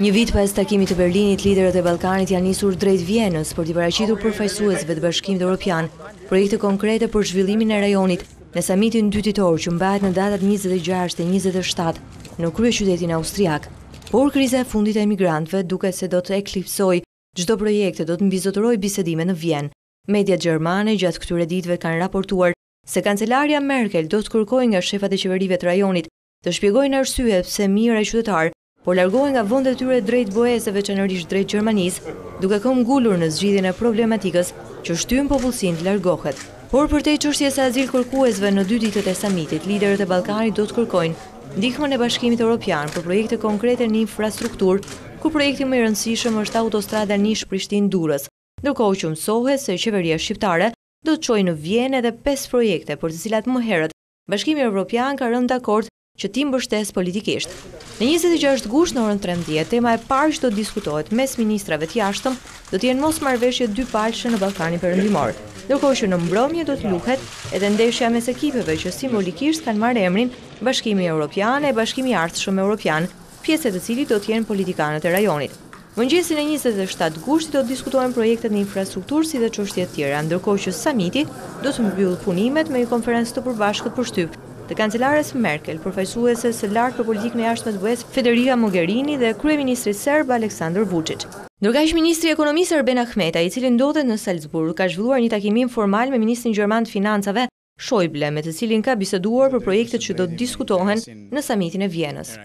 Një vit pas takimit të Berlinit, liderët e Ballkanit janë nisur drejt Vienës për t'i paraqitur përfaqësuesve të Bashkimit Evropian projekte konkrete për zhvillimin e rajonit në samitin dytitor që mbahet në datat 26 e 27 në kryeqytetin austriak. Por kriza e fundit e emigrantëve duket se do të eklipsoj çdo projekte, do të mbizotëroj bisedime në Vienë. Mediat gjermane gjatë këtyre ditëve kanë raportuar se kancelaria Merkel do të kërkojë nga shefat e qeverive të rajonit të shpjegojnë arsyet pse mijëra qytetarë por largohen nga vendet e tyre drejt BE-s, veçanërisht drejt Gjermanisë, duke këmbë ngulur në zgjidhjen e problematikës që shtyn popullsinë të largohet. Por përtej çështjes së azil kërkuesve në 2 ditët e samitit, liderët e Ballkanit do të kërkojnë ndihmën e Bashkimit Evropian për projekte konkrete në infrastrukturë, ku projekti më i rëndësishëm është autostrada Niš-Prishtinë-Durrës, ndërkohë që mësohet se qeveria shqiptare do të çojë në Vienë edhe 5 projekte për të cilat më herët Bashkimi Evropian ka rënë dakord që t'i mbështes politikisht. Në 26 gusht në orën 13, tema e parë që do të diskutohet mes ministrave të jashtëm do të jenë mosmarrëveshje dypalëshe në Ballkanin Perëndimor, ndërkohë që në mbrëmje do të luhet edhe ndeshja mes ekipeve që simbolikisht kanë marrë emrin Bashkimi Evropian e Bashkimi i Ardhshëm Evropian, pjesë të cilit do të jenë politikanët e rajonit. Mëngjesin e 27 gushtit do të diskutohen projektet në infrastrukturë si dhe çështje të tjera, ndërkohë që samiti do të mbyll punimet me një konferencë të përbashkët përshtyp të kancelares Merkel, përfaqësuese së lartë për politikën e jashtme të BE-s Federica Mogherini dhe kryeministri serb Aleksandar Vučić. Ndërkaq ministri i ekonomisë Erben Ahmeta, i cili ndodhet në Salzburg, ka zhvilluar një takim informal me ministrin gjerman të financave Schäuble, me të cilin ka biseduar për projektet që do të diskutohen në samitin e Vienës.